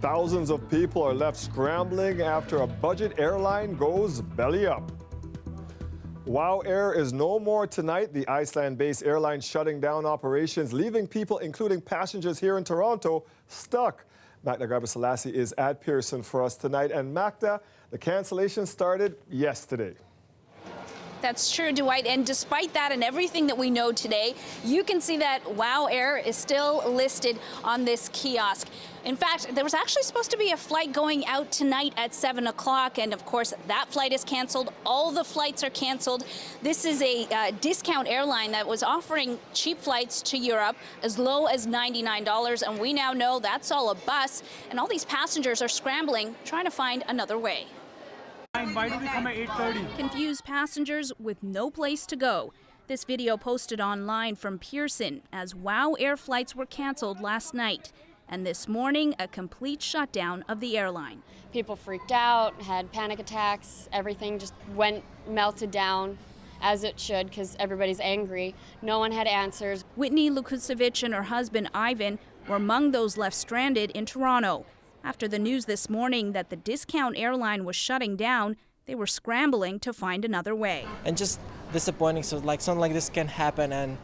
Thousands of people are left scrambling after a budget airline goes belly up. WOW Air is no more tonight. The Iceland-based airline shutting down operations, leaving people, including passengers here in Toronto, stuck. Magda Garba-Selassie is at Pearson for us tonight. And Magda, the cancellation started yesterday. That's true, Dwight, and despite that and everything that we know today, you can see that WOW Air is still listed on this kiosk. In fact, there was actually supposed to be a flight going out tonight at 7 o'clock, and of course, that flight is canceled. All the flights are canceled. This is a discount airline that was offering cheap flights to Europe as low as $99, and we now know that's all a bus, and all these passengers are scrambling, trying to find another way. Why did we come at 8:30? Confused passengers with no place to go. This video posted online from Pearson as WOW Air flights were canceled last night. And this morning, a complete shutdown of the airline. People freaked out, had panic attacks, everything just melted down as it should because everybody's angry. No one had answers. Whitney Lukusevich and her husband Ivan were among those left stranded in Toronto. After the news this morning that the discount airline was shutting down, they were scrambling to find another way. And just disappointing, so like something like this can happen and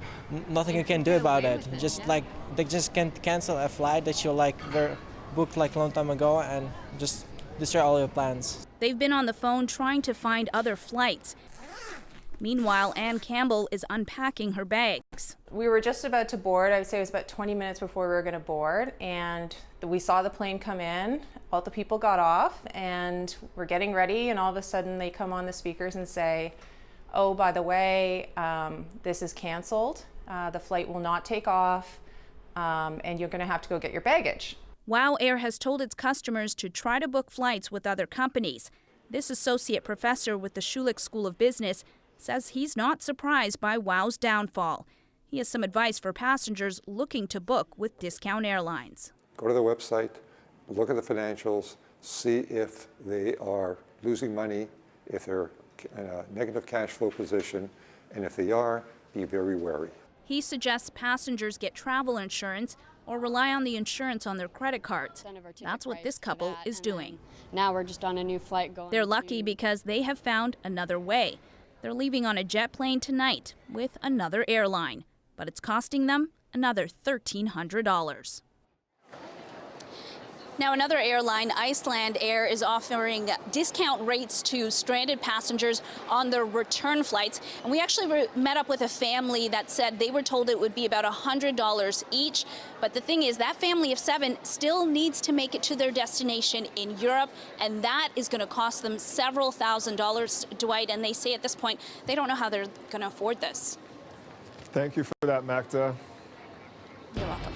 nothing you can do about it. Just like they just can cancel a flight that you booked like a long time ago and just destroy all your plans. They've been on the phone trying to find other flights. Meanwhile, Ann Campbell is unpacking her bags. We were just about to board. I would say it was about 20 minutes before we were going to board, and we saw the plane come in. All the people got off, and we're getting ready, and all of a sudden they come on the speakers and say, oh, by the way, this is canceled. The flight will not take off, and you're going to have to go get your baggage. WOW Air has told its customers to try to book flights with other companies. This associate professor with the Schulich School of Business says he's not surprised by WOW's downfall. He has some advice for passengers looking to book with discount airlines. Go to their website, look at the financials, see if they are losing money, if they're in a negative cash flow position, and if they are, be very wary. He suggests passengers get travel insurance or rely on the insurance on their credit cards. That's what this couple is doing. Now we're just on a new flight going. They're lucky because they have found another way. They're leaving on a jet plane tonight with another airline, but it's costing them another $1,300. Now, another airline, Iceland Air, is offering discount rates to stranded passengers on their return flights. And we actually met up with a family that said they were told it would be about $100 each. But the thing is, that family of 7 still needs to make it to their destination in Europe, and that is going to cost them several $1,000s, Dwight. And they say at this point, they don't know how they're going to afford this. Thank you for that, Magda. You're welcome.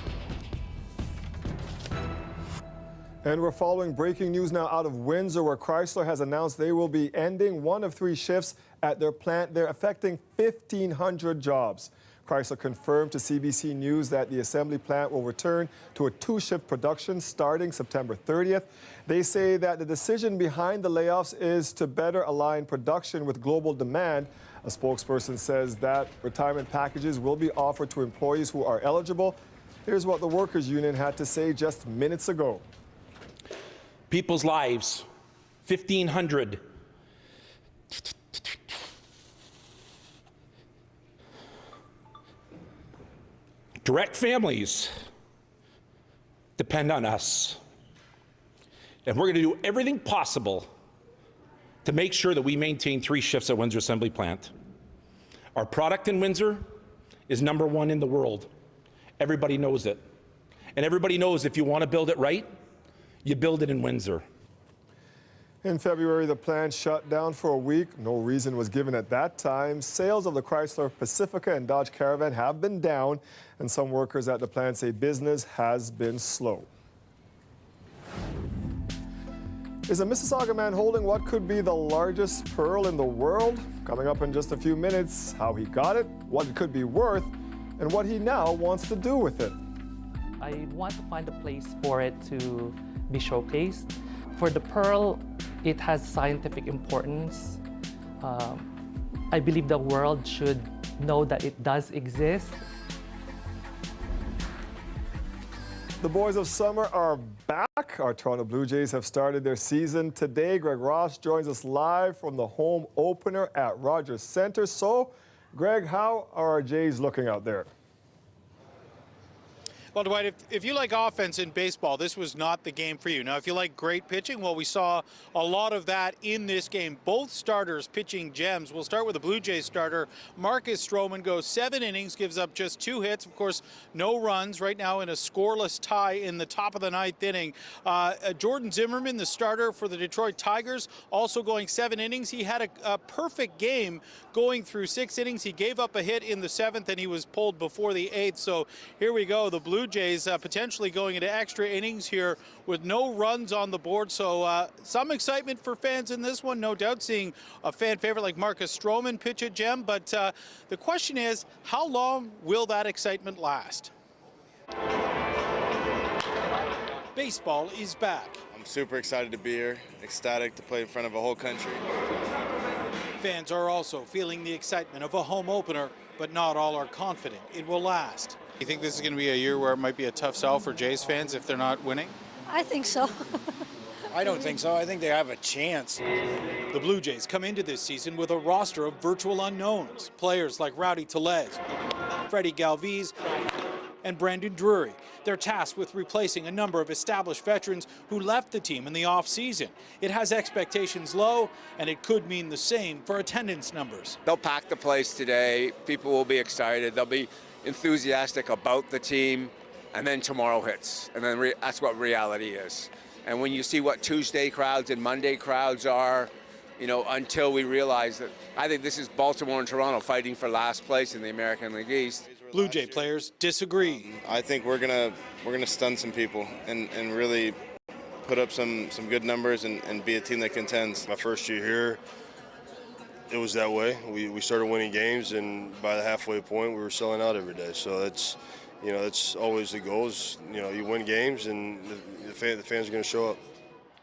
And we're following breaking news now out of Windsor, where Chrysler has announced they will be ending 1 of 3 shifts at their plant. They're affecting 1,500 jobs. Chrysler confirmed to CBC News that the assembly plant will return to a 2-shift production starting September 30th. They say that the decision behind the layoffs is to better align production with global demand. A spokesperson says that retirement packages will be offered to employees who are eligible. Here's what the workers' union had to say just minutes ago. People's lives, 1,500. Direct families depend on us. And we're going to do everything possible to make sure that we maintain 3 shifts at Windsor Assembly Plant. Our product in Windsor is #1 in the world. Everybody knows it. And everybody knows if you want to build it right, you build it in Windsor. In February, the plant shut down for a week. No reason was given at that time. Sales of the Chrysler Pacifica and Dodge Caravan have been down, and some workers at the plant say business has been slow. Is a Mississauga man holding what could be the largest pearl in the world? Coming up in just a few minutes, how he got it, what it could be worth, and what he now wants to do with it. I want to find a place for it to be showcased. For the pearl, it has scientific importance. I believe the world should know that it does exist. The boys of summer are back. Our Toronto Blue Jays have started their season today. Greg Ross joins us live from the home opener at Rogers Centre. So, Greg, how are our Jays looking out there? Well, Dwight, if you like offense in baseball, this was not the game for you. Now, if you like great pitching, well, we saw a lot of that in this game. Both starters pitching gems. We'll start with the Blue Jays starter. Marcus Stroman goes 7 innings, gives up just 2 hits. Of course, no runs right now in a scoreless tie in the top of the 9th inning. Jordan Zimmerman, the starter for the Detroit Tigers, also going 7 innings. He had a perfect game going through 6 innings. He gave up a hit in the 7th, and he was pulled before the 8th. So here we go. The Blue Jays potentially going into extra innings here with no runs on the board. So some excitement for fans in this one, no doubt, seeing a fan favorite like Marcus Stroman pitch a gem. But the question is, how long will that excitement last? Baseball is back. I'm super excited to be here, ecstatic to play in front of a whole country. Fans are also feeling the excitement of a home opener, but not all are confident it will last. You think this is going to be a year where it might be a tough sell for Jays fans if they're not winning? I think so. I don't think so. I think they have a chance. The Blue Jays come into this season with a roster of virtual unknowns. Players like Rowdy Tellez, Freddie Galvis, and Brandon Drury. They're tasked with replacing a number of established veterans who left the team in the offseason. It has expectations low, and it could mean the same for attendance numbers. They'll pack the place today. People will be excited. They'll be enthusiastic about the team, and then tomorrow hits. And then that's what reality is. And when you see what Tuesday crowds and Monday crowds are, you know, until we realize that, I think this is Baltimore and Toronto fighting for last place in the American League East. Blue Jay players disagree. I think we're gonna stun some people and really put up some good numbers and be a team that contends. My first year here, it was that way. We started winning games, and by the halfway point, we were selling out every day. So that's, you know, that's always the goal. Is, you know, you win games, and the fans are going to show up.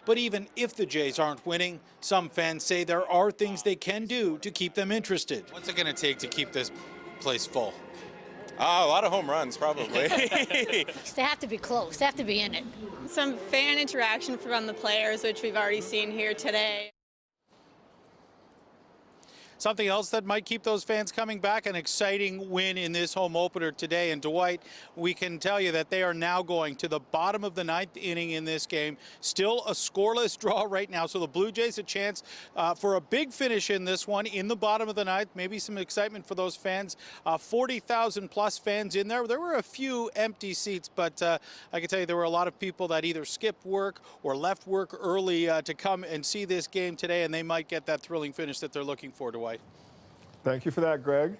But even if the Jays aren't winning, some fans say there are things they can do to keep them interested. What's it going to take to keep this place full? A lot of home runs, probably. They have to be close. They have to be in it. Some fan interaction from the players, which we've already seen here today. Something else that might keep those fans coming back, an exciting win in this home opener today. And Dwight, we can tell you that they are now going to the bottom of the 9th inning in this game. Still a scoreless draw right now. So the Blue Jays a chance for a big finish in this one in the bottom of the 9th. Maybe some excitement for those fans. 40,000 plus fans in there. There were a few empty seats, but I can tell you there were a lot of people that either skipped work or left work early to come and see this game today, and they might get that thrilling finish that they're looking for, Dwight. Thank you for that, Greg.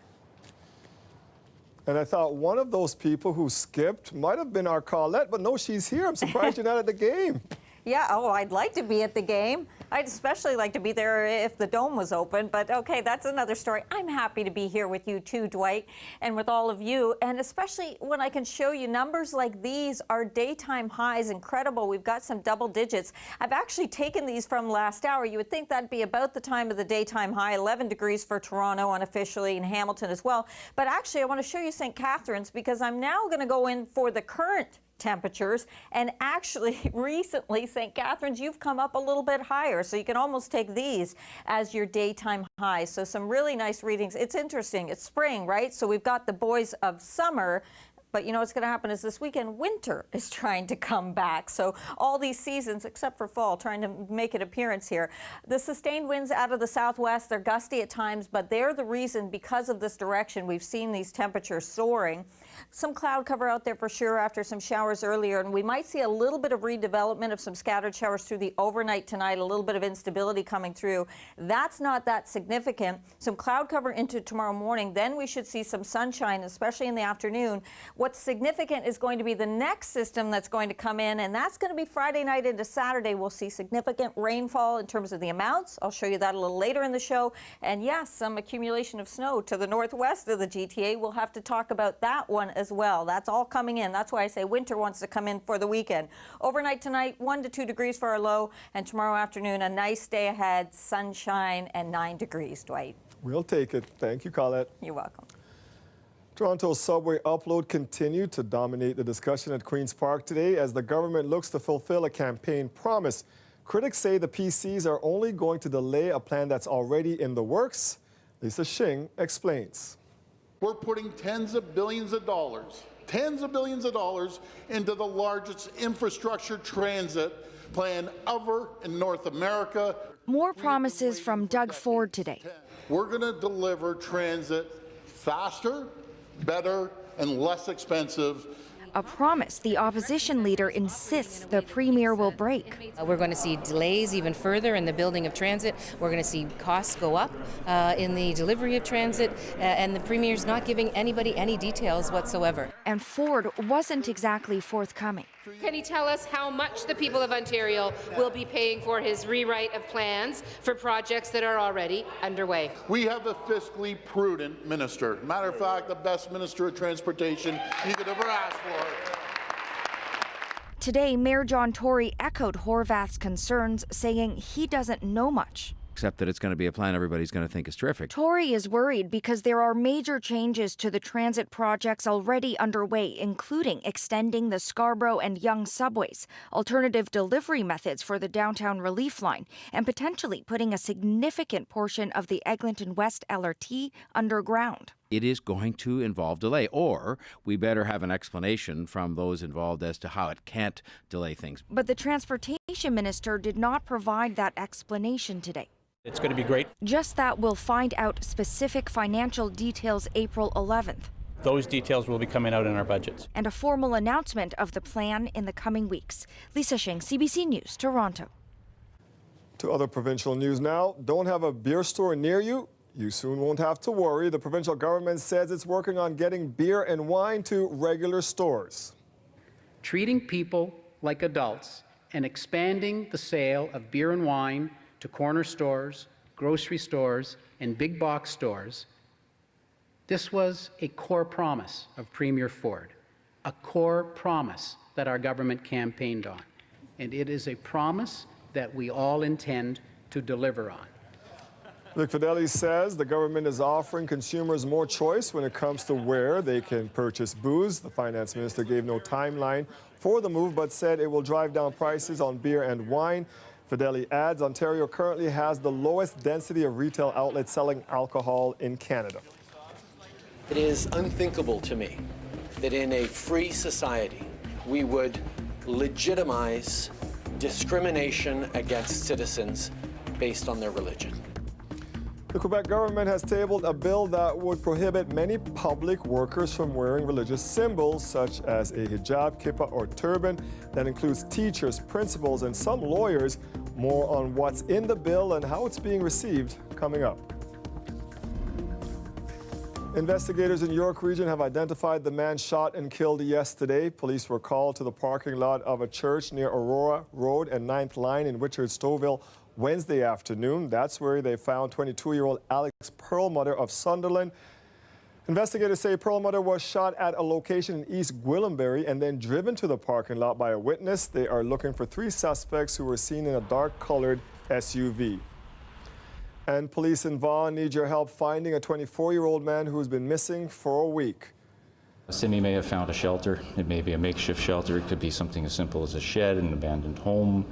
And I thought one of those people who skipped might have been our Colette, but no, she's here. I'm surprised you're not at the game. Yeah, oh, I'd like to be at the game. I'd especially like to be there if the dome was open, but okay, that's another story. I'm happy to be here with you too, Dwight, and with all of you, and especially when I can show you numbers like these are daytime highs, incredible. We've got some double digits. I've actually taken these from last hour. You would think that'd be about the time of the daytime high, 11 degrees for Toronto unofficially, and Hamilton as well. But actually, I want to show you St. Catharines because I'm now going to go in for the current temperatures, and actually recently St. Catharines, you've come up a little bit higher, so you can almost take these as your daytime highs. So some really nice readings. It's interesting. It's spring, right? So we've got the boys of summer, but you know what's going to happen is this weekend winter is trying to come back. So all these seasons, except for fall, trying to make an appearance here. The sustained winds out of the southwest, they're gusty at times, but they're the reason, because of this direction, we've seen these temperatures soaring. Some cloud cover out there for sure after some showers earlier, and we might see a little bit of redevelopment of some scattered showers through the overnight tonight, a little bit of instability coming through. That's not that significant. Some cloud cover into tomorrow morning, then we should see some sunshine, especially in the afternoon. What's significant is going to be the next system that's going to come in, and that's going to be Friday night into Saturday. We'll see significant rainfall in terms of the amounts. I'll show you that a little later in the show. And yes, some accumulation of snow to the northwest of the GTA. We'll have to talk about that one as well. That's all coming in. That's why I say winter wants to come in for the weekend. Overnight tonight, 1 to 2 degrees for our low, and tomorrow afternoon, a nice day ahead, sunshine and 9 degrees, Dwight. We'll take it. Thank you, Colette. You're welcome. Toronto's subway upload continued to dominate the discussion at Queen's Park today as the government looks to fulfill a campaign promise. Critics say the PCs are only going to delay a plan that's already in the works. Lisa Shing explains. We're putting tens of billions of dollars into the largest infrastructure transit plan ever in North America. More promises from Doug Ford today. We're going to deliver transit faster, better, and less expensive. A promise the opposition leader insists the premier will break. We're going to see delays even further in the building of transit. We're going to see costs go up in the delivery of transit, and the premier's not giving anybody any details whatsoever. And Ford wasn't exactly forthcoming. Can he tell us how much the people of Ontario will be paying for his rewrite of plans for projects that are already underway? We have a fiscally prudent minister. Matter of fact, the best minister of transportation you could ever ask for. Today, Mayor John Tory echoed Horwath's concerns, saying he doesn't know much. Except that it's going to be a plan everybody's going to think is terrific. Tory is worried because there are major changes to the transit projects already underway, including extending the Scarborough and Yonge subways, alternative delivery methods for the downtown relief line, and potentially putting a significant portion of the Eglinton West LRT underground. It is going to involve delay, or we better have an explanation from those involved as to how it can't delay things. But the transportation minister did not provide that explanation today. It's going to be great. Just that we'll find out specific financial details April 11th. Those details will be coming out in our budgets. And a formal announcement of the plan in the coming weeks. Lisa Shing, CBC News, Toronto. To other provincial news now. Don't have a beer store near you? You soon won't have to worry. The provincial government says it's working on getting beer and wine to regular stores. Treating people like adults and expanding the sale of beer and wine to corner stores, grocery stores, and big box stores. This was a core promise of Premier Ford, a core promise that our government campaigned on. And it is a promise that we all intend to deliver on. Vic Fideli says the government is offering consumers more choice when it comes to where they can purchase booze. The finance minister gave no timeline for the move, but said it will drive down prices on beer and wine. Fideli adds Ontario currently has the lowest density of retail outlets selling alcohol in Canada. It is unthinkable to me that in a free society we would legitimize discrimination against citizens based on their religion. The Quebec government has tabled a bill that would prohibit many public workers from wearing religious symbols such as a hijab, kippah, or turban. That includes teachers, principals, and some lawyers. More on what's in the bill and how it's being received coming up. Investigators in York Region have identified the man shot and killed yesterday. Police were called to the parking lot of a church near Aurora Road and 9th Line in Richard-Stouffville Wednesday afternoon. That's where they found 22-year-old Alex Perlmutter of Sunderland. Investigators say Perlmutter was shot at a location in East Gwillimbury and then driven to the parking lot by a witness. They are looking for 3 suspects who were seen in a dark-colored SUV. And police in Vaughan need your help finding a 24-year-old man who's been missing for a week. Simi may have found a shelter. It may be a makeshift shelter. It could be something as simple as a shed, an abandoned home.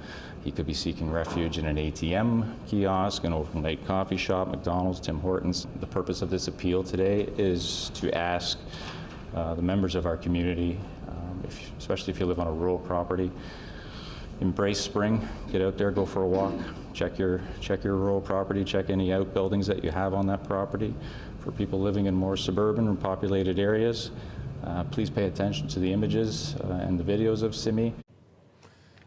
He could be seeking refuge in an ATM kiosk, an overnight coffee shop, McDonald's, Tim Hortons. The purpose of this appeal today is to ask the members of our community, especially if you live on a rural property, embrace spring, get out there, go for a walk, check your rural property, check any outbuildings that you have on that property. For people living in more suburban and populated areas, please pay attention to the images and the videos of Simi.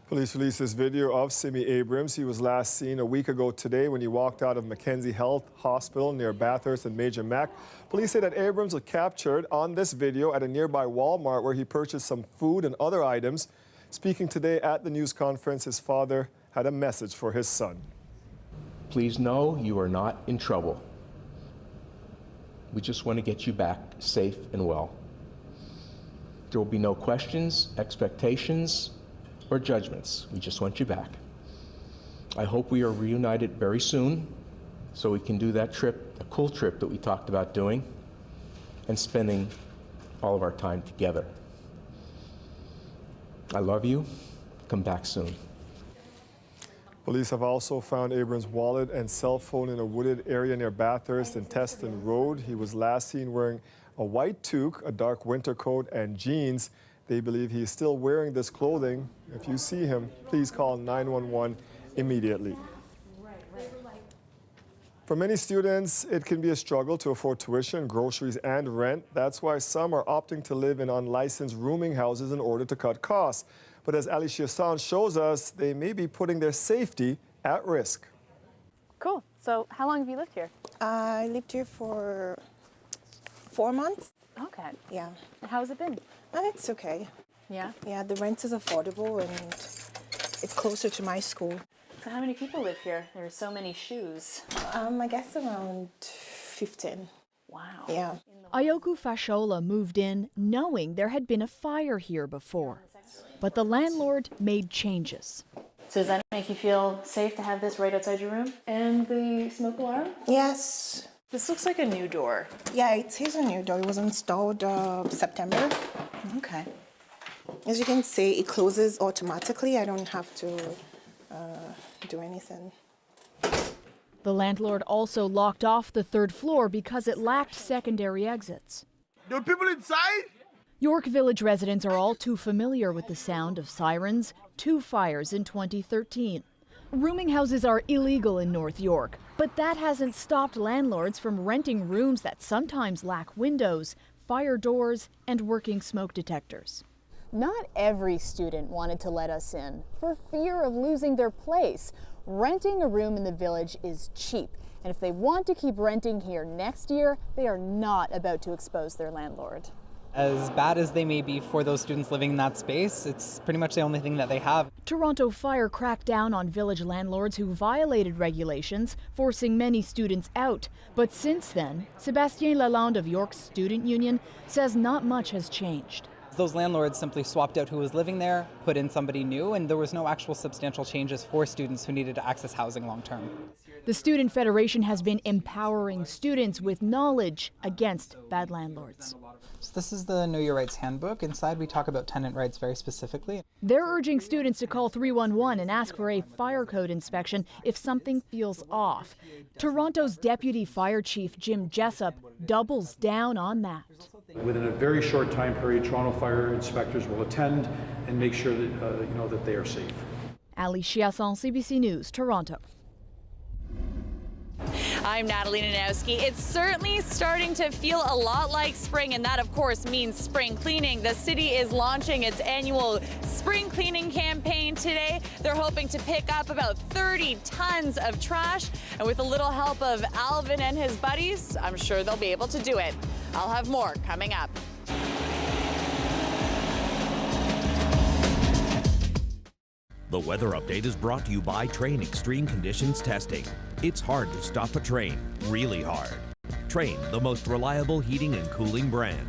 Police released this video of Simi Abrams. He was last seen a week ago today when he walked out of Mackenzie Health Hospital near Bathurst and Major Mac. Police say that Abrams was captured on this video at a nearby Walmart where he purchased some food and other items. Speaking today at the news conference, his father had a message for his son. Please know you are not in trouble. We just want to get you back safe and well. There will be no questions, expectations, or judgments. We just want you back. I hope we are reunited very soon so we can do that trip, a cool trip that we talked about doing, and spending all of our time together. I love you. Come back soon. Police have also found Abrams' wallet and cell phone in a wooded area near Bathurst and Teston Road. He was last seen wearing a white toque, a dark winter coat, and jeans. They believe he is still wearing this clothing. If you see him, please call 911 immediately. For many students, it can be a struggle to afford tuition, groceries, and rent. That's why some are opting to live in unlicensed rooming houses in order to cut costs. But as Ali Chiasson shows us, they may be putting their safety at risk. Cool. So how long have you lived here? I lived here for 4 months. Okay. Yeah. How's it been? It's okay. Yeah? Yeah, the rent is affordable and it's closer to my school. So how many people live here? There are so many shoes. I guess around 15. Wow. Yeah. Ayoku Fashola moved in knowing there had been a fire here before. But the landlord made changes. So does that make you feel safe to have this right outside your room? And the smoke alarm? Yes. This looks like a new door. Yeah, it is a new door. It was installed September. Okay. As you can see, it closes automatically. I don't have to do anything. The landlord also locked off the third floor because it lacked secondary exits. There are people inside? York Village residents are all too familiar with the sound of sirens, 2 fires in 2013. Rooming houses are illegal in North York, but that hasn't stopped landlords from renting rooms that sometimes lack windows, fire doors, and working smoke detectors. Not every student wanted to let us in for fear of losing their place. Renting a room in the village is cheap, and if they want to keep renting here next year, they are not about to expose their landlord. As bad as they may be for those students living in that space, it's pretty much the only thing that they have. Toronto Fire cracked down on village landlords who violated regulations, forcing many students out. But since then, Sébastien Lalande of York's Student Union says not much has changed. Those landlords simply swapped out who was living there, put in somebody new, and there was no actual substantial changes for students who needed to access housing long term. The Student Federation has been empowering students with knowledge against bad landlords. So this is the Know Your Rights Handbook. Inside we talk about tenant rights very specifically. They're urging students to call 311 and ask for a fire code inspection if something feels off. Toronto's Deputy Fire Chief Jim Jessup doubles down on that. Within a very short time period, Toronto fire inspectors will attend and make sure that that they are safe. Ali Chiasson, CBC News, Toronto. I'm Natalie Nanowski. It's certainly starting to feel a lot like spring, and that, of course, means spring cleaning. The city is launching its annual spring cleaning campaign today. They're hoping to pick up about 30 tons of trash, and with a little help of Alvin and his buddies, I'm sure they'll be able to do it. I'll have more coming up. The weather update is brought to you by Train Extreme Conditions Testing. It's hard to stop a train, really hard. Train, the most reliable heating and cooling brand.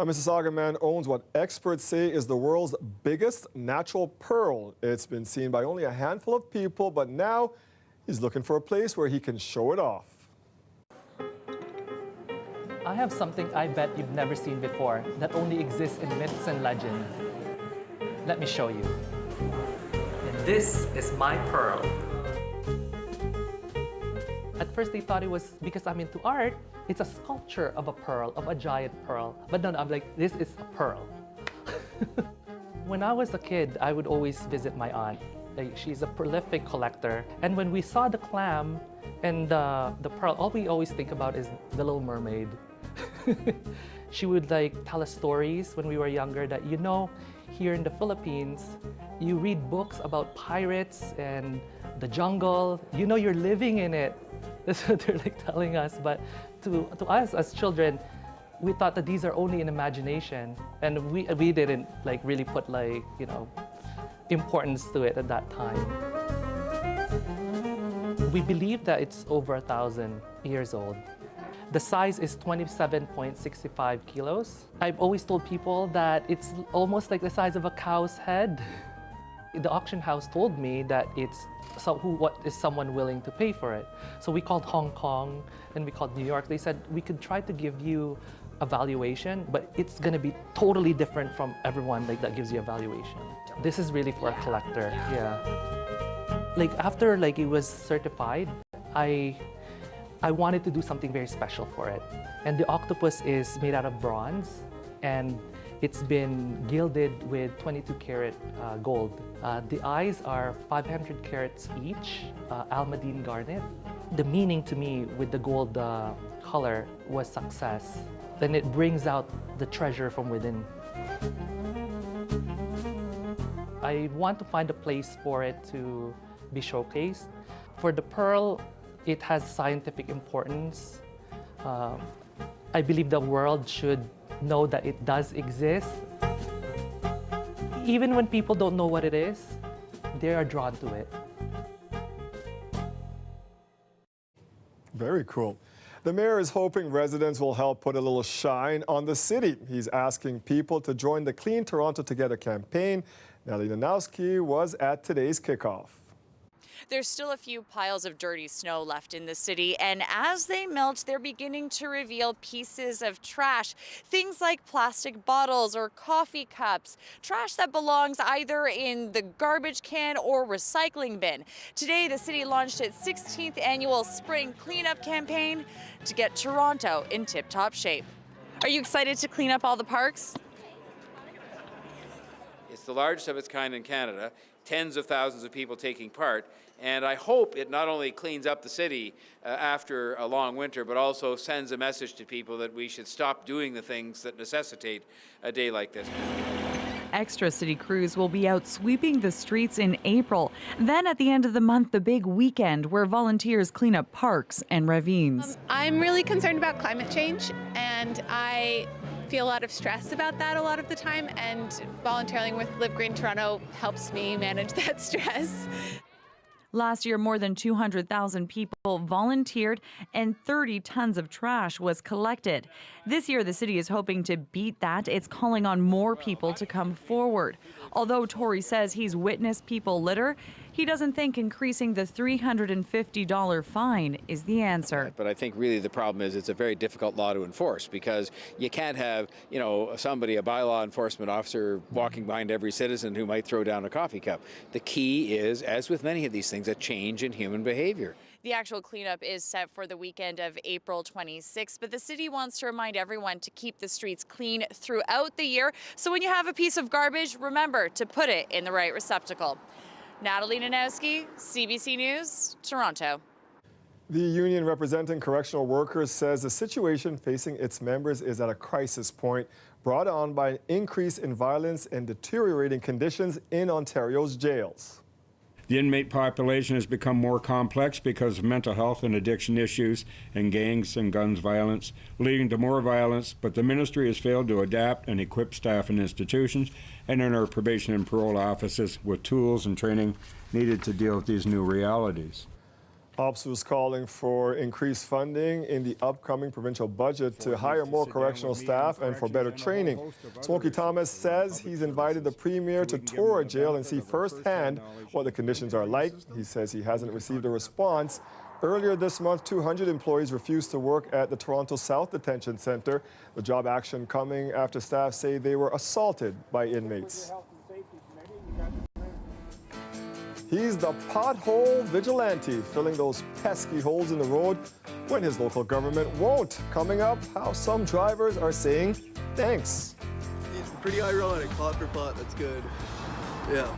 A Mississauga man owns what experts say is the world's biggest natural pearl. It's been seen by only a handful of people, but now he's looking for a place where he can show it off. I have something I bet you've never seen before that only exists in myths and legends. Let me show you. And this is my pearl. At first they thought it was because I'm into art. It's a sculpture of a pearl, of a giant pearl. But no, I'm like, this is a pearl. When I was a kid, I would always visit my aunt. She's a prolific collector. And when we saw the clam and the pearl, all we always think about is the Little Mermaid. She would tell us stories when we were younger that, here in the Philippines, you read books about pirates and the jungle. You're living in it. That's what they're telling us. But to us as children, we thought that these are only an imagination, and we didn't really put importance to it at that time. We believe that it's over 1,000 years old. The size is 27.65 kilos. I've always told people that it's almost like the size of a cow's head. The auction house told me that what is someone willing to pay for it? So we called Hong Kong and we called New York. They said we could try to give you a valuation, but it's going to be totally different from everyone that gives you a valuation. This is really for a collector. Yeah. After it was certified, I wanted to do something very special for it. And the octopus is made out of bronze, and it's been gilded with 22 karat gold. The eyes are 500 carats each, almadine garnet. The meaning to me with the gold color was success. Then it brings out the treasure from within. I want to find a place for it to be showcased. For the pearl, it has scientific importance. I believe the world should know that it does exist. Even when people don't know what it is, they are drawn to it. Very cool. The mayor is hoping residents will help put a little shine on the city. He's asking people to join the Clean Toronto Together campaign. Nellie Nanowski was at today's kickoff. There's still a few piles of dirty snow left in the city, and as they melt, they're beginning to reveal pieces of trash. Things like plastic bottles or coffee cups, trash that belongs either in the garbage can or recycling bin. Today, the city launched its 16th annual spring cleanup campaign to get Toronto in tip-top shape. Are you excited to clean up all the parks? It's the largest of its kind in Canada, tens of thousands of people taking part. And I hope it not only cleans up the city after a long winter, but also sends a message to people that we should stop doing the things that necessitate a day like this. Extra city crews will be out sweeping the streets in April. Then at the end of the month, the big weekend where volunteers clean up parks and ravines. I'm really concerned about climate change, and I feel a lot of stress about that a lot of the time, and volunteering with Live Green Toronto helps me manage that stress. Last year, more than 200,000 people volunteered and 30 tons of trash was collected. This year, the city is hoping to beat that. It's calling on more people to come forward. Although Tory says he's witnessed people litter, he doesn't think increasing the $350 fine is the answer. But I think really the problem is it's a very difficult law to enforce, because you can't have, a bylaw enforcement officer walking behind every citizen who might throw down a coffee cup. The key is, as with many of these things, a change in human behavior. The actual cleanup is set for the weekend of April 26th, but the city wants to remind everyone to keep the streets clean throughout the year. So when you have a piece of garbage, remember to put it in the right receptacle. Natalie Nanowski, CBC News, Toronto. The union representing correctional workers says the situation facing its members is at a crisis point, brought on by an increase in violence and deteriorating conditions in Ontario's jails. The inmate population has become more complex because of mental health and addiction issues and gangs and guns violence, leading to more violence, but the ministry has failed to adapt and equip staff in institutions and in our probation and parole offices with tools and training needed to deal with these new realities. OPS calling for increased funding in the upcoming provincial budget to hire more correctional staff and for better training. Smokey Thomas says he's invited the Premier to tour a jail and see firsthand what the conditions are like. He says he hasn't received a response. Earlier this month, 200 employees refused to work at the Toronto South Detention Centre. The job action coming after staff say they were assaulted by inmates. He's the pothole vigilante, filling those pesky holes in the road when his local government won't. Coming up, how some drivers are saying thanks. It's pretty ironic, pot for pot, that's good. Yeah.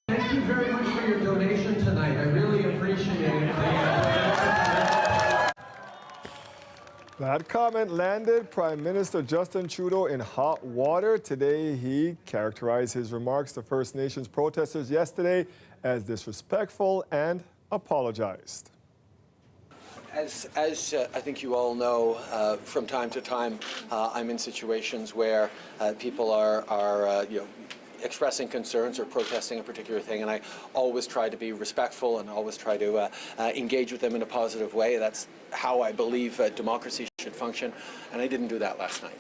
Thank you very much for your donation tonight. I really appreciate it. That comment landed Prime Minister Justin Trudeau in hot water. Today, he characterized his remarks to First Nations protesters yesterday as disrespectful and apologized. As I think you all know, from time to time, I'm in situations where people are expressing concerns or protesting a particular thing, and I always try to be respectful and always try to engage with them in a positive way. That's how I believe democracy should function, and I didn't do that last night.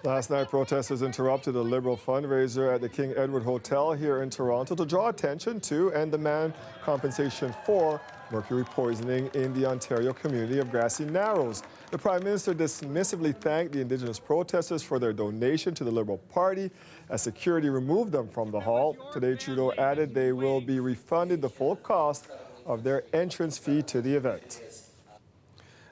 Last night, protesters interrupted a Liberal fundraiser at the King Edward Hotel here in Toronto to draw attention to and demand compensation for mercury poisoning in the Ontario community of Grassy Narrows. The Prime Minister dismissively thanked the Indigenous protesters for their donation to the Liberal Party as security removed them from the hall. Today, Trudeau added they will be refunded the full cost of their entrance fee to the event.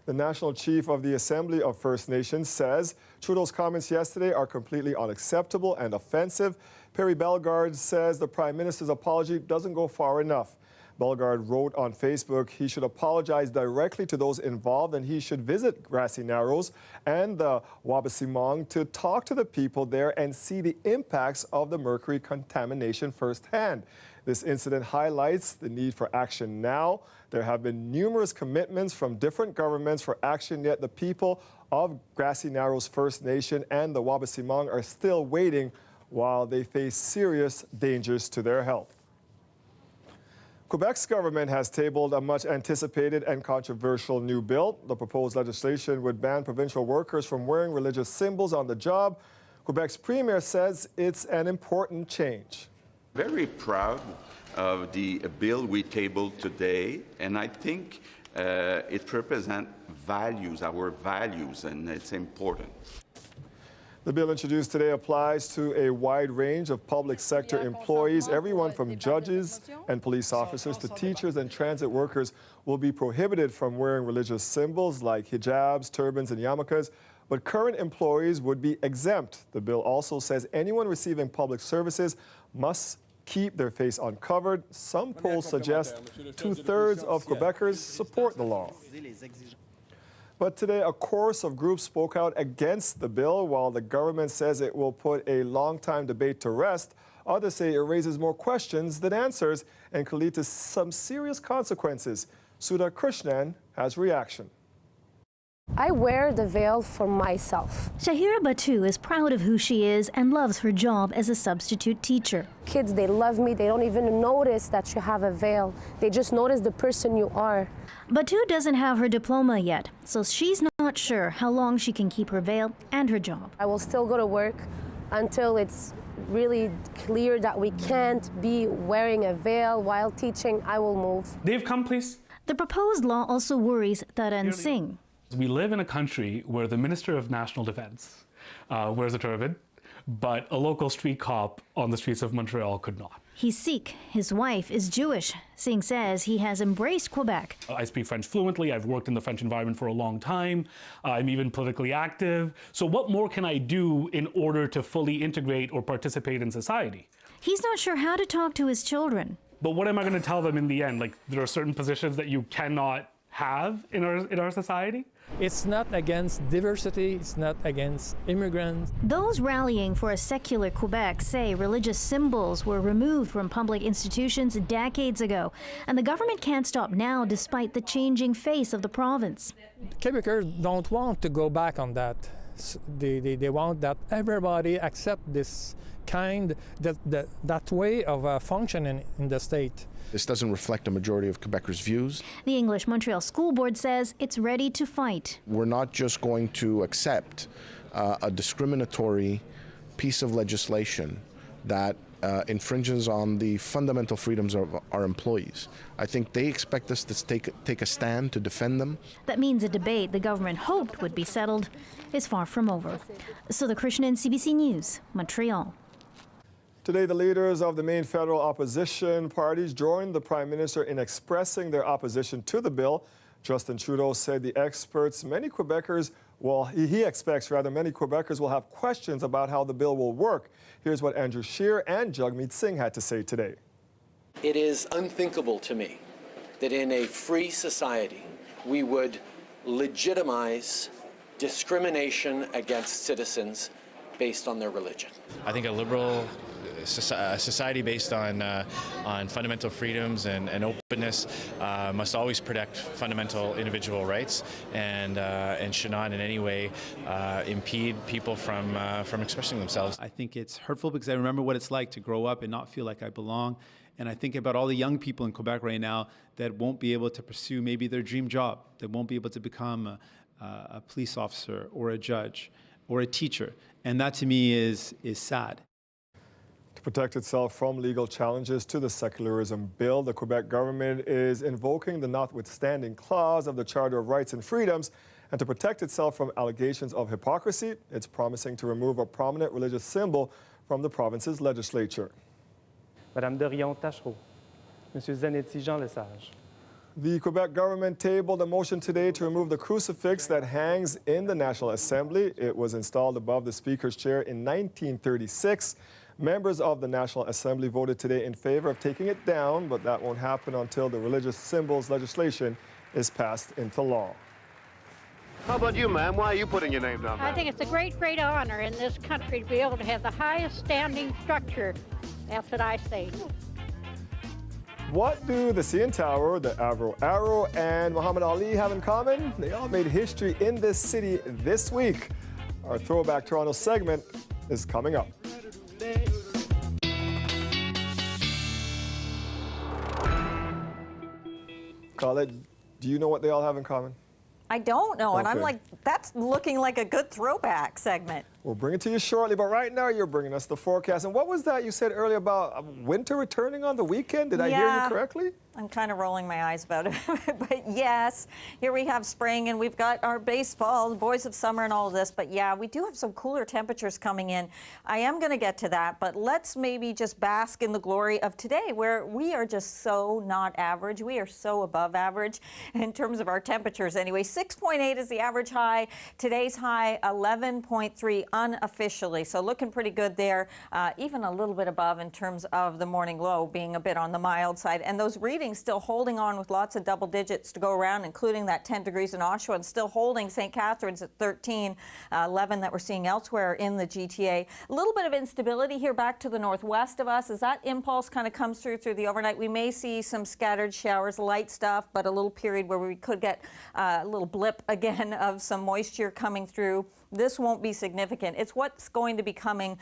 The National Chief of the Assembly of First Nations says Trudeau's comments yesterday are completely unacceptable and offensive. Perry Bellegarde says the Prime Minister's apology doesn't go far enough. Bellegarde wrote on Facebook he should apologize directly to those involved and he should visit Grassy Narrows and the Wabaseemoong to talk to the people there and see the impacts of the mercury contamination firsthand. This incident highlights the need for action now. There have been numerous commitments from different governments for action, yet the people of Grassy Narrows First Nation and the Wabaseemoong are still waiting while they face serious dangers to their health. Quebec's government has tabled a much anticipated and controversial new bill. The proposed legislation would ban provincial workers from wearing religious symbols on the job. Quebec's premier says it's an important change. Very proud of the bill we tabled today, and I think it represents values, our values, and it's important. The bill introduced today applies to a wide range of public sector employees. Everyone from judges and police officers to teachers and transit workers will be prohibited from wearing religious symbols like hijabs, turbans, and yarmulkes, but current employees would be exempt. The bill also says anyone receiving public services must keep their face uncovered. Some polls suggest 2/3 of Quebecers support the law. But today, a chorus of groups spoke out against the bill. While the government says it will put a long-time debate to rest, others say it raises more questions than answers and could lead to some serious consequences. Sudha Krishnan has reaction. I wear the veil for myself. Shahira Batu is proud of who she is and loves her job as a substitute teacher. Kids, they love me. They don't even notice that you have a veil. They just notice the person you are. Batu doesn't have her diploma yet, so she's not sure how long she can keep her veil and her job. I will still go to work until it's really clear that we can't be wearing a veil while teaching. I will move. Dave, come please. The proposed law also worries Taran Singh. We live in a country where the Minister of National Defense wears a turban, but a local street cop on the streets of Montreal could not. He's Sikh. His wife is Jewish. Singh says he has embraced Quebec. I speak French fluently. I've worked in the French environment for a long time. I'm even politically active. So what more can I do in order to fully integrate or participate in society? He's not sure how to talk to his children. But what am I going to tell them in the end? Like, there are certain positions that you cannot have in our society? It's not against diversity, it's not against immigrants. Those rallying for a secular Quebec say religious symbols were removed from public institutions decades ago, and the government can't stop now despite the changing face of the province. Quebecers don't want to go back on that. They want that everybody accept this that way of functioning in the state. This doesn't reflect a majority of Quebecers' views. The English Montreal School Board says it's ready to fight. We're not just going to accept a discriminatory piece of legislation that infringes on the fundamental freedoms of our employees. I think they expect us to take a stand to defend them. That means a debate the government hoped would be settled is far from over. Sudha Krishnan, CBC News, Montreal. Today, the leaders of the main federal opposition parties joined the Prime Minister in expressing their opposition to the bill. Justin Trudeau said he expects many Quebecers will have questions about how the bill will work. Here's what Andrew Scheer and Jagmeet Singh had to say today. It is unthinkable to me that in a free society we would legitimize discrimination against citizens based on their religion. I think a liberal society based on fundamental freedoms and openness must always protect fundamental individual rights and should not in any way impede people from expressing themselves. I think it's hurtful because I remember what it's like to grow up and not feel like I belong. And I think about all the young people in Quebec right now that won't be able to pursue maybe their dream job, that won't be able to become a police officer or a judge. or a teacher. And that to me is sad. To protect itself from legal challenges to the secularism bill, the Quebec government is invoking the notwithstanding clause of the Charter of Rights and Freedoms. And to protect itself from allegations of hypocrisy, it's promising to remove a prominent religious symbol from the province's legislature. Madame Dorion-Tachereau, Monsieur Zanetti Jean Lesage. The Quebec government tabled a motion today to remove the crucifix that hangs in the National Assembly. It was installed above the Speaker's chair in 1936. Members of the National Assembly voted today in favor of taking it down, but that won't happen until the religious symbols legislation is passed into law. How about you, ma'am? Why are you putting your name down there? I think it's a great, great honor in this country to be able to have the highest standing structure. That's what I say. What do the CN Tower, the Avro Arrow, and Muhammad Ali have in common? They all made history in this city this week. Our Throwback Toronto segment is coming up. Khaled, do you know what they all have in common? I don't know, and I'm Okay. like, that's looking like a good throwback segment. We'll bring it to you shortly, but right now you're bringing us the forecast. And what was that you said earlier about winter returning on the weekend? Did I hear you correctly? I'm kind of rolling my eyes about it. But yes, here we have spring and we've got our baseball, the boys of summer and all of this. But yeah, we do have some cooler temperatures coming in. I am going to get to that, but let's maybe just bask in the glory of today where we are just so not average. We are so above average in terms of our temperatures anyway. 6.8 is the average high. Today's high, 11.3 unofficially. So looking pretty good there, even a little bit above in terms of the morning low being a bit on the mild side. And those readings still holding on with lots of double digits to go around, including that 10 degrees in Oshawa, and still holding St. Catharines at 13, 11 that we're seeing elsewhere in the GTA. A little bit of instability here back to the northwest of us. As that impulse kind of comes through the overnight, we may see some scattered showers, light stuff, but a little period where we could get a little blip again of some moisture coming through. This won't be significant. It's what's going to be coming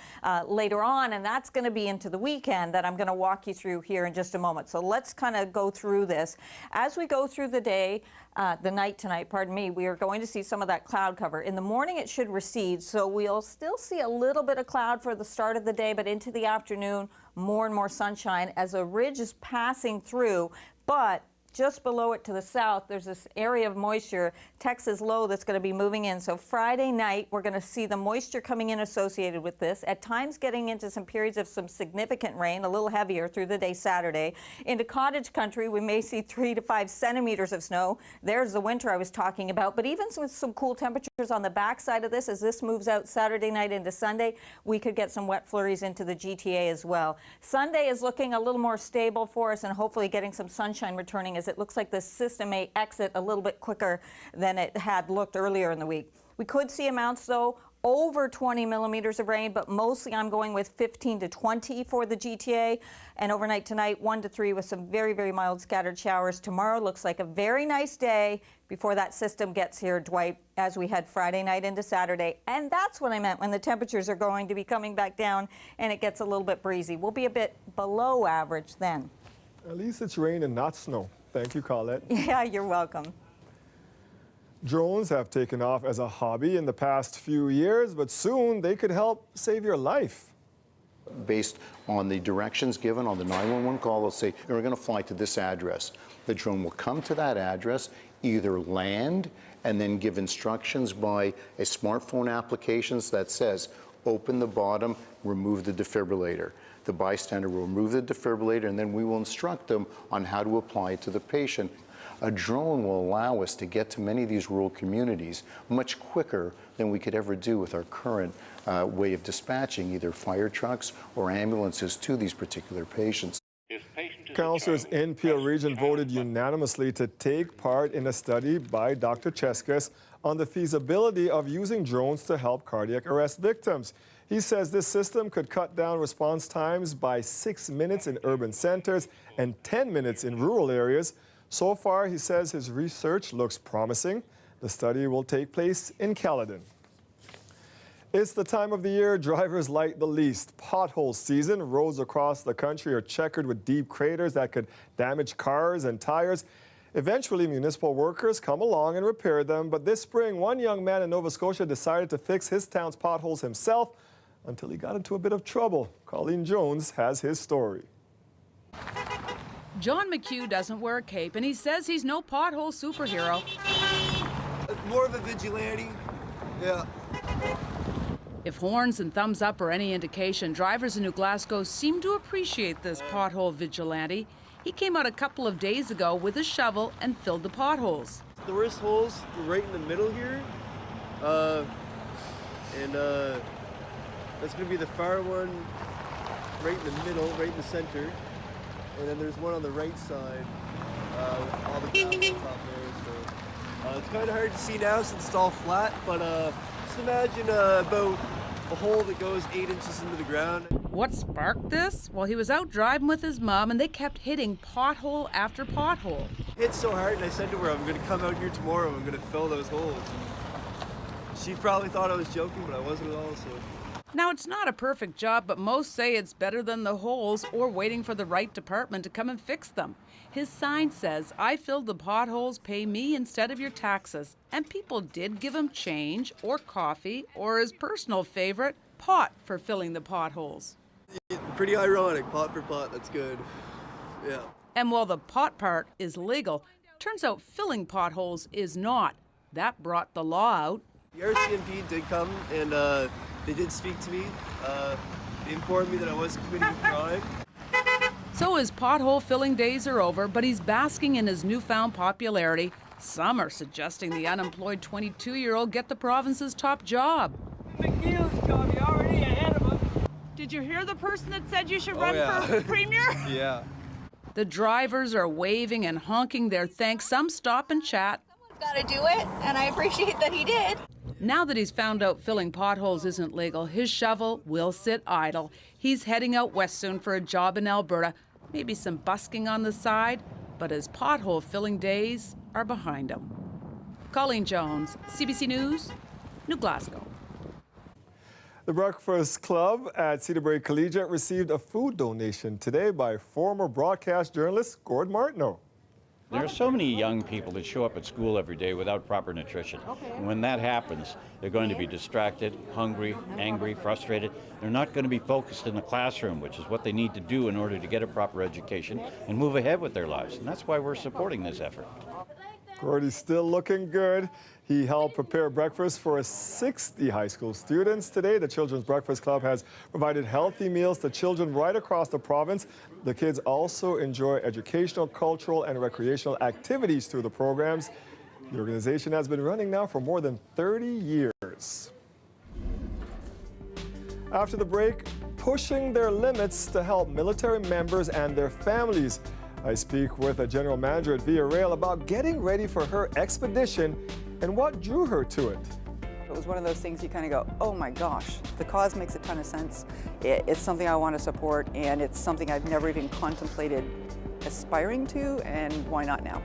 later on, and that's going to be into the weekend that I'm going to walk you through here in just a moment. So let's kind of go through this. As we go through the day, the night tonight, pardon me, we are going to see some of that cloud cover. In the morning, it should recede, so we'll still see a little bit of cloud for the start of the day, but into the afternoon, more and more sunshine as a ridge is passing through, but just below it to the south, there's this area of moisture, Texas low, that's going to be moving in. So Friday night, we're going to see the moisture coming in associated with this, at times getting into some periods of some significant rain, a little heavier through the day Saturday. Into cottage country, we may see 3 to 5 centimeters of snow. There's the winter I was talking about. But even with some cool temperatures on the backside of this, as this moves out Saturday night into Sunday, we could get some wet flurries into the GTA as well. Sunday is looking a little more stable for us and hopefully getting some sunshine returning, as it looks like the system may exit a little bit quicker than it had looked earlier in the week. We could see amounts, though, over 20 millimeters of rain, but mostly I'm going with 15 to 20 for the GTA. And overnight tonight, 1 to 3 with some very, very mild scattered showers. Tomorrow looks like a very nice day before that system gets here, Dwight, as we head Friday night into Saturday. And that's what I meant when the temperatures are going to be coming back down and it gets a little bit breezy. We'll be a bit below average then. At least it's rain and not snow. Thank you, Colette. Yeah, you're welcome. Drones have taken off as a hobby in the past few years, but soon they could help save your life. Based on the directions given on the 911 call, they'll say, we're going to fly to this address. The drone will come to that address, either land, and then give instructions by a smartphone application that says, open the bottom, remove the defibrillator. The bystander will remove the defibrillator, and then we will instruct them on how to apply it to the patient. A drone will allow us to get to many of these rural communities much quicker than we could ever do with our current way of dispatching either fire trucks or ambulances to these particular patients. Councillors in Peel Region voted unanimously to take part in a study by Dr. Cheskis on the feasibility of using drones to help cardiac arrest victims. He says this system could cut down response times by 6 minutes in urban centers and 10 minutes in rural areas. So far, he says his research looks promising. The study will take place in Caledon. It's the time of the year drivers like the least. Pothole season. Roads across the country are checkered with deep craters that could damage cars and tires. Eventually, municipal workers come along and repair them, but this spring, one young man in Nova Scotia decided to fix his town's potholes himself until he got into a bit of trouble. Colleen Jones has his story. John McHugh doesn't wear a cape, and he says he's no pothole superhero. More of a vigilante. Yeah. If horns and thumbs up are any indication, drivers in New Glasgow seem to appreciate this pothole vigilante. He came out a couple of days ago with a shovel and filled the potholes. The worst holes were right in the middle here. That's going to be the far one right in the middle, right in the center. And then there's one on the right side with all the gravel on top there. So it's kind of hard to see now since it's all flat, but just imagine about a hole that goes 8 inches into the ground. What sparked this? Well, he was out driving with his mom and they kept hitting pothole after pothole. It hit so hard and I said to her, I'm going to come out here tomorrow and I'm going to fill those holes. She probably thought I was joking, but I wasn't at all. So. Now, it's not a perfect job, but most say it's better than the holes or waiting for the right department to come and fix them. His sign says, I filled the potholes, pay me instead of your taxes. And people did give him change or coffee or his personal favorite, pot for filling the potholes. Pretty ironic, pot for pot, that's good. Yeah. And while the pot part is legal, turns out filling potholes is not. That brought the law out. The RCMP did come and they did speak to me. They informed me that I wasn't committing a crime. So his pothole filling days are over, but he's basking in his newfound popularity. Some are suggesting the unemployed 22-year-old get the province's top job. McNeil's job, you're already ahead of him. Did you hear the person that said you should run for premier? Yeah. The drivers are waving and honking their thanks. Some stop and chat. Someone's got to do it, and I appreciate that he did. Now that he's found out filling potholes isn't legal, his shovel will sit idle. He's heading out west soon for a job in Alberta. Maybe some busking on the side, but his pothole filling days are behind him. Colleen Jones, CBC News, New Glasgow. The Breakfast Club at Cedarbrae Collegiate received a food donation today by former broadcast journalist Gord Martineau. There are so many young people that show up at school every day without proper nutrition. And when that happens, they're going to be distracted, hungry, angry, frustrated. They're not going to be focused in the classroom, which is what they need to do in order to get a proper education and move ahead with their lives. And that's why we're supporting this effort. Gordy's still looking good. He helped prepare breakfast for 60 high school students. Today, the Children's Breakfast Club has provided healthy meals to children right across the province. The kids also enjoy educational, cultural, and recreational activities through the programs. The organization has been running now for more than 30 years. After the break, pushing their limits to help military members and their families. I speak with a general manager at Via Rail about getting ready for her expedition and what drew her to it. It was one of those things you kind of go, oh my gosh, the cause makes a ton of sense. It's something I want to support, and it's something I've never even contemplated aspiring to, and why not now?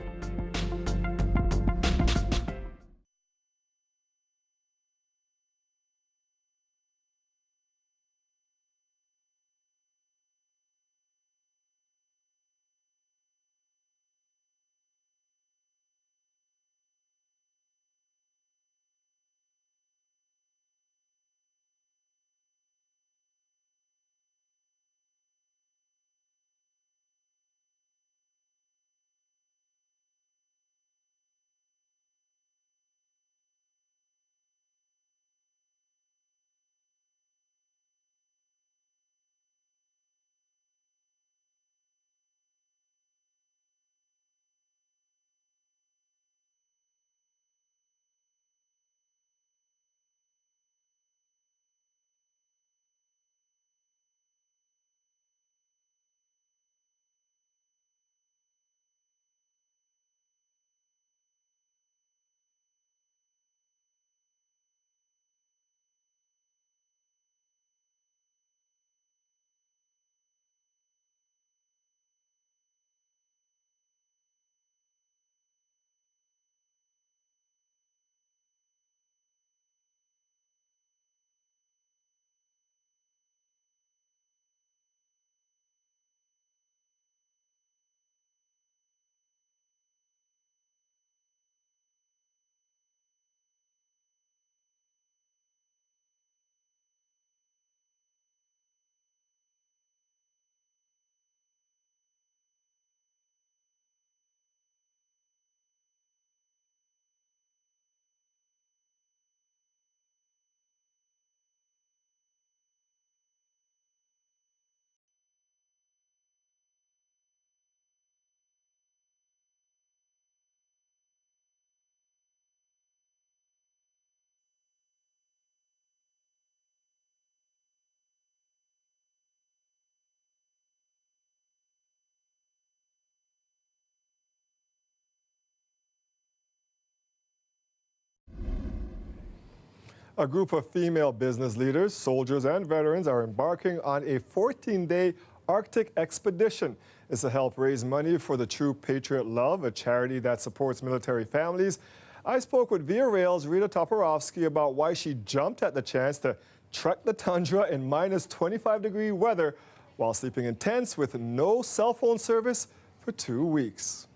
A group of female business leaders, soldiers, and veterans are embarking on a 14-day Arctic expedition. It's to help raise money for the True Patriot Love, a charity that supports military families. I spoke with Via Rail's Rita Toporowski about why she jumped at the chance to trek the tundra in minus 25-degree weather while sleeping in tents with no cell phone service for 2 weeks.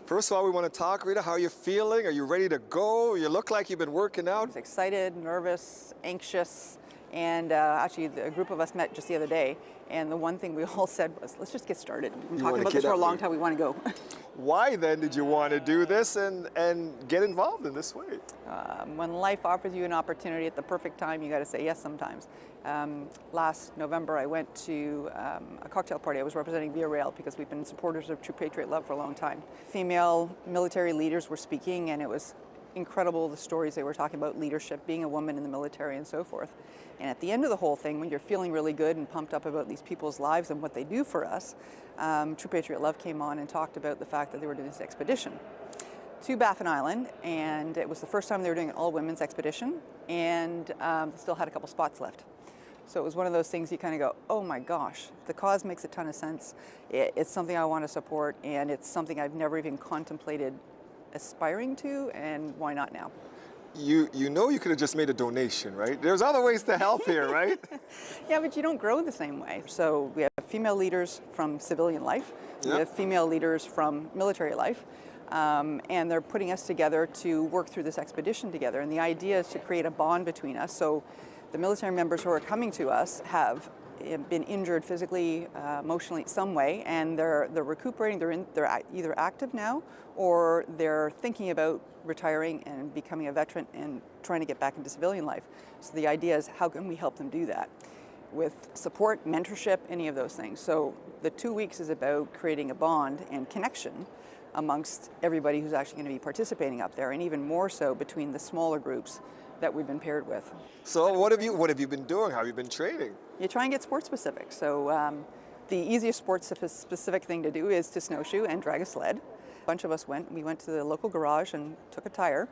First of all, we want to talk. Rita, how are you feeling? Are you ready to go? You look like you've been working out. I was excited, nervous, anxious, and actually a group of us met just the other day, and the one thing we all said was, let's just get started. We've been talking about this for a long time. We want to go. Why then did you want to do this and get involved in this way? When life offers you an opportunity at the perfect time, you got to say yes sometimes. Last November, I went to a cocktail party. I was representing Via Rail because we've been supporters of True Patriot Love for a long time. Female military leaders were speaking, and it was incredible the stories they were talking about, leadership, being a woman in the military and so forth. And at the end of the whole thing, when you're feeling really good and pumped up about these people's lives and what they do for us, True Patriot Love came on and talked about the fact that they were doing this expedition to Baffin Island, and it was the first time they were doing an all-women's expedition, and still had a couple spots left. So it was one of those things you kind of go, oh my gosh, the cause makes a ton of sense. It's something I want to support, and it's something I've never even contemplated aspiring to, and why not now? You know you could have just made a donation, right? There's other ways to help here, right? Yeah, but you don't grow the same way. So we have female leaders from civilian life, we have female leaders from military life, and they're putting us together to work through this expedition together. And the idea is to create a bond between us. So the military members who are coming to us have been injured physically, emotionally, some way, and they're recuperating. They're either active now, or they're thinking about retiring and becoming a veteran and trying to get back into civilian life. So the idea is, how can we help them do that? With support, mentorship, any of those things. So the 2 weeks is about creating a bond and connection amongst everybody who's actually going to be participating up there, and even more so between the smaller groups that we've been paired with. So what have you been doing? How have you been training? You try and get sport specific. So the easiest sports specific thing to do is to snowshoe and drag a sled. A bunch of us we went to the local garage and took a tire,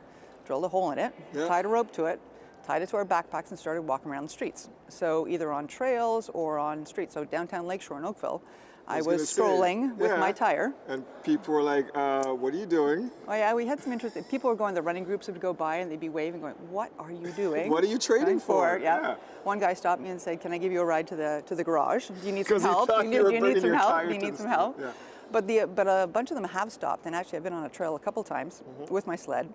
drilled a hole in it, tied a rope to it, tied it to our backpacks, and started walking around the streets. So either on trails or on streets. So downtown Lakeshore in Oakville, I was strolling with my tire. And people were like, what are you doing? Oh yeah, we had some interesting, people were going, the running groups would go by and they'd be waving, going, what are you doing? What are you training for? Yeah. One guy stopped me and said, can I give you a ride to the garage? Do you need some 'Cause he help? thought Do you were you need bringing some your help? tire Do you to need the some school. help? Yeah. But a bunch of them have stopped, and actually I've been on a trail a couple times with my sled.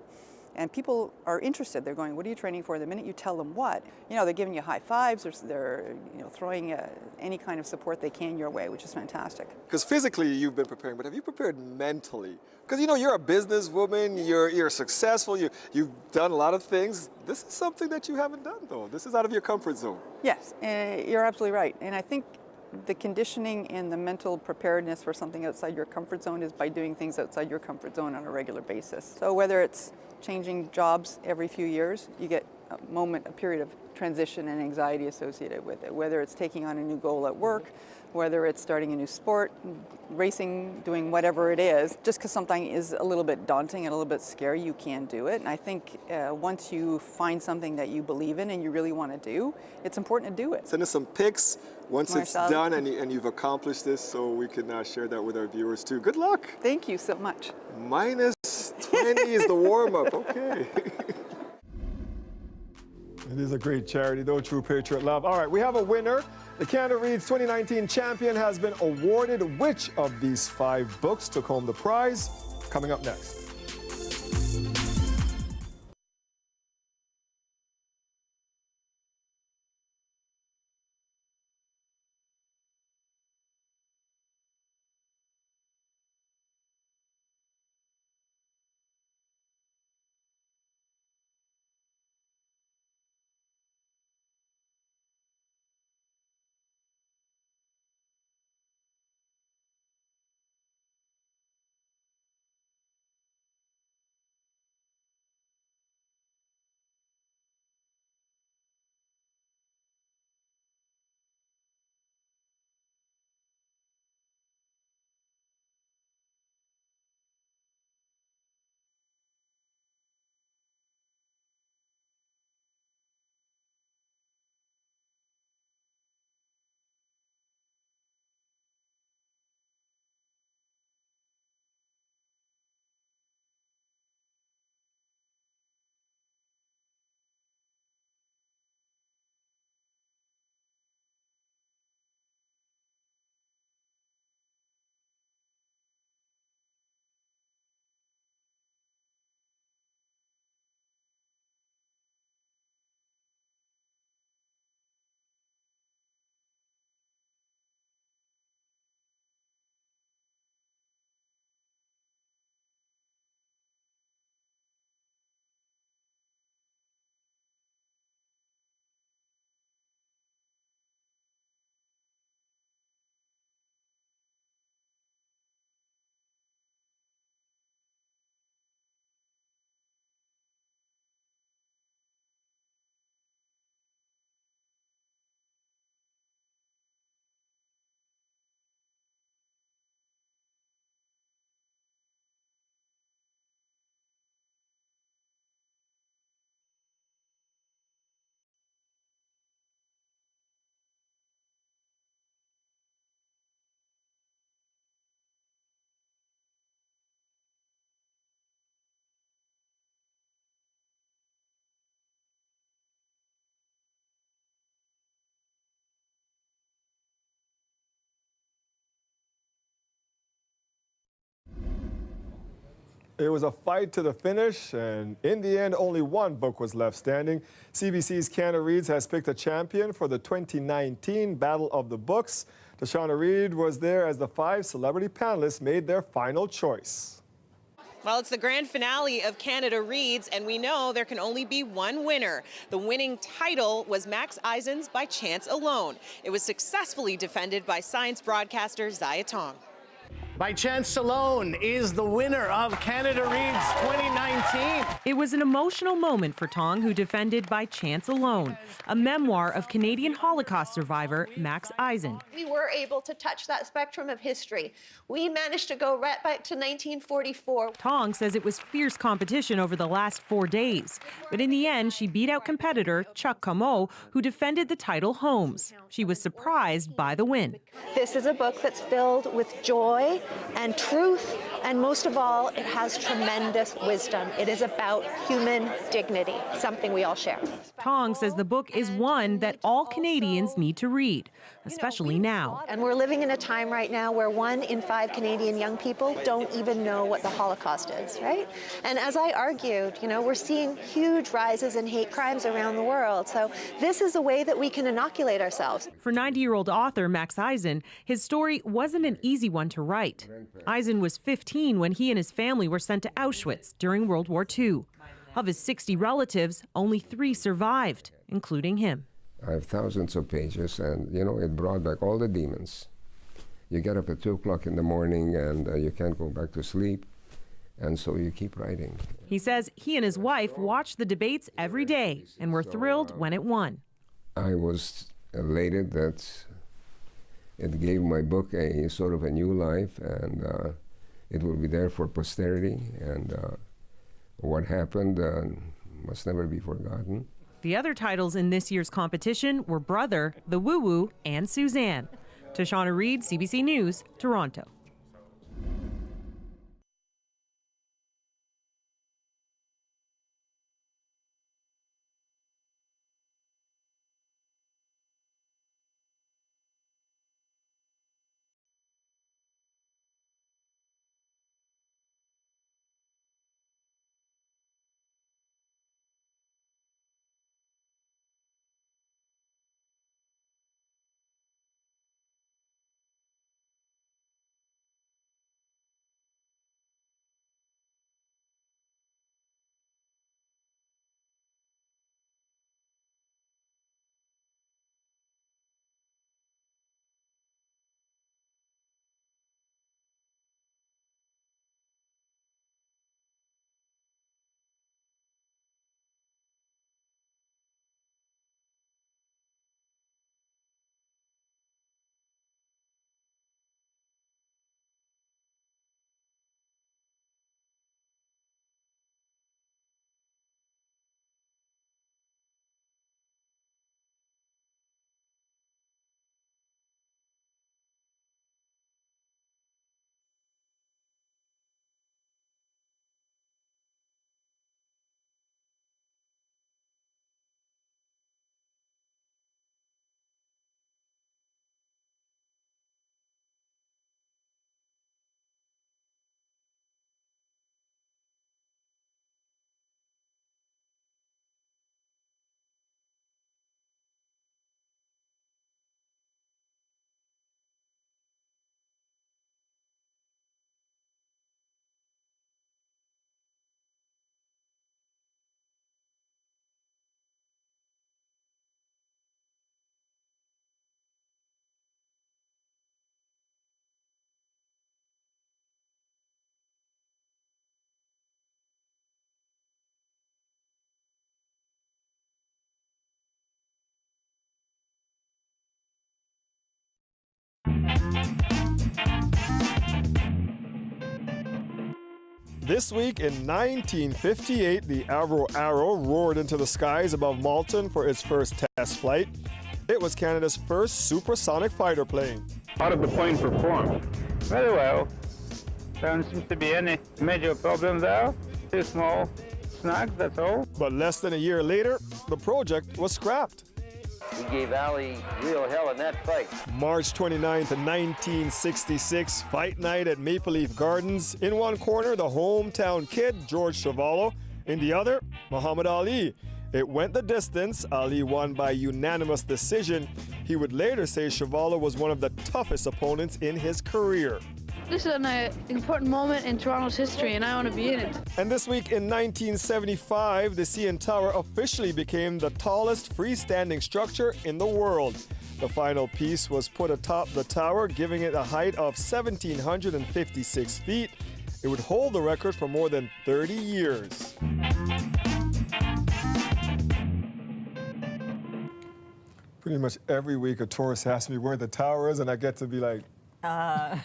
And people are interested. They're going, what are you training for? The minute you tell them what, they're giving you high fives, or they're throwing any kind of support they can your way, which is fantastic. Because physically you've been preparing, but have you prepared mentally? Because you're a businesswoman, you're successful, you've done a lot of things. This is something that you haven't done, though. This is out of your comfort zone. Yes, you're absolutely right. And I think the conditioning and the mental preparedness for something outside your comfort zone is by doing things outside your comfort zone on a regular basis. So whether it's changing jobs every few years, you get a period of transition and anxiety associated with it. Whether it's taking on a new goal at work, whether it's starting a new sport, racing, doing whatever it is, just because something is a little bit daunting and a little bit scary, you can do it. And I think once you find something that you believe in and you really want to do, it's important to do it. Send us some pics once it's done and you've accomplished this, so we can share that with our viewers too. Good luck. Thank you so much. Minus 20 is the warm-up. Okay. It is a great charity, though, True Patriot Love. All right, we have a winner. The Canada Reads 2019 champion has been awarded. Which of these 5 books took home the prize? Coming up next. It was a fight to the finish, and in the end, only one book was left standing. CBC's Canada Reads has picked a champion for the 2019 Battle of the Books. Tashana Reid was there as the 5 celebrity panelists made their final choice. Well, it's the grand finale of Canada Reads, and we know there can only be one winner. The winning title was Max Eisen's By Chance Alone. It was successfully defended by science broadcaster Zaya Tong. By Chance Alone is the winner of Canada Reads 2019. It was an emotional moment for Tong, who defended By Chance Alone, a memoir of Canadian Holocaust survivor Max Eisen. We were able to touch that spectrum of history. We managed to go right back to 1944. Tong says it was fierce competition over the last 4 days, but in the end, she beat out competitor Chuck Comeau, who defended the title Holmes. She was surprised by the win. This is a book that's filled with joy and truth, and most of all, it has tremendous wisdom. It is about human dignity, something we all share. Tong says the book is one that all Canadians need to read, especially now. And we're living in a time right now where 1 in 5 Canadian young people don't even know what the Holocaust is, right? And as I argued, we're seeing huge rises in hate crimes around the world. So this is a way that we can inoculate ourselves. For 90-year-old author Max Eisen, his story wasn't an easy one to write. Eisen was 15 when he and his family were sent to Auschwitz during World War II. Of his 60 relatives, only 3 survived, including him. I have thousands of pages, and it brought back all the demons. You get up at 2 o'clock in the morning and you can't go back to sleep, and so you keep writing. He says he and his wife watched the debates every day and were thrilled when it won. I was elated that it gave my book a sort of a new life, and it will be there for posterity, and what happened must never be forgotten. The other titles in this year's competition were Brother, The Woo Woo, and Suzanne. Tashana Reid, CBC News, Toronto. This week in 1958, the Avro Arrow roared into the skies above Malton for its first test flight. It was Canada's first supersonic fighter plane. How did the plane perform? Very well. There don't seem to be any major problem there. Two small snags, that's all. But less than a year later, the project was scrapped. He gave Ali real hell in that fight. March 29th, 1966, fight night at Maple Leaf Gardens. In one corner, the hometown kid, George Chuvalo. In the other, Muhammad Ali. It went the distance. Ali won by unanimous decision. He would later say Chuvalo was one of the toughest opponents in his career. This is an important moment in Toronto's history, and I want to be in it. And this week in 1975, the CN Tower officially became the tallest freestanding structure in the world. The final piece was put atop the tower, giving it a height of 1,756 feet. It would hold the record for more than 30 years. Pretty much every week a tourist asks me where the tower is, and I get to be like,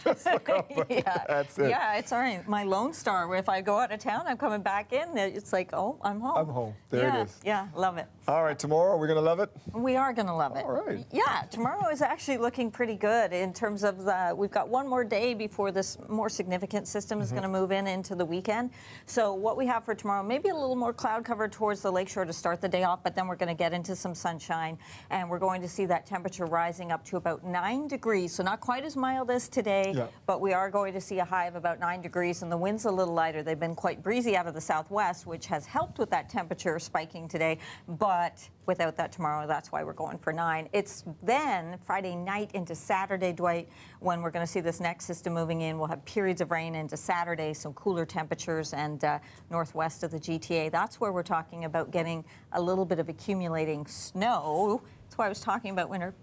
just look up. Yeah. That's it. Yeah, it's all right. My Lone Star, where if I go out of town, I'm coming back in, it's like, oh, I'm home. I'm home. There it is. Yeah, love it. All right, tomorrow, we're going to love it? We are going to love it. All right. Yeah, tomorrow is actually looking pretty good in terms of we've got one more day before this more significant system is going to move into the weekend. So what we have for tomorrow, maybe a little more cloud cover towards the lakeshore to start the day off, but then we're going to get into some sunshine, and we're going to see that temperature rising up to about 9 degrees. So not quite as mild as today, but we are going to see a high of about 9 degrees, and the wind's a little lighter. They've been quite breezy out of the southwest, which has helped with that temperature spiking today, but without that tomorrow, that's why we're going for 9. It's then Friday night into Saturday, Dwight, when we're going to see this next system moving in. We'll have periods of rain into Saturday, some cooler temperatures, and northwest of the GTA. That's where we're talking about getting a little bit of accumulating snow. That's why I was talking about winter.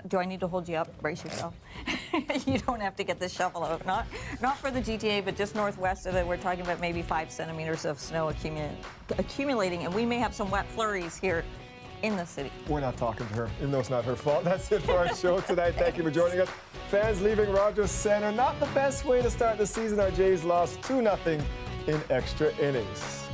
Do I need to hold you up? Brace yourself. You don't have to get the shovel out. Not for the GTA, but just northwest of it. We're talking about maybe 5 centimeters of snow accumulating, and we may have some wet flurries here in the city. We're not talking to her, even though it's not her fault. That's it for our show tonight. Thank you for joining us. Fans leaving Rogers Centre. Not the best way to start the season. Our Jays lost 2-0 in extra innings.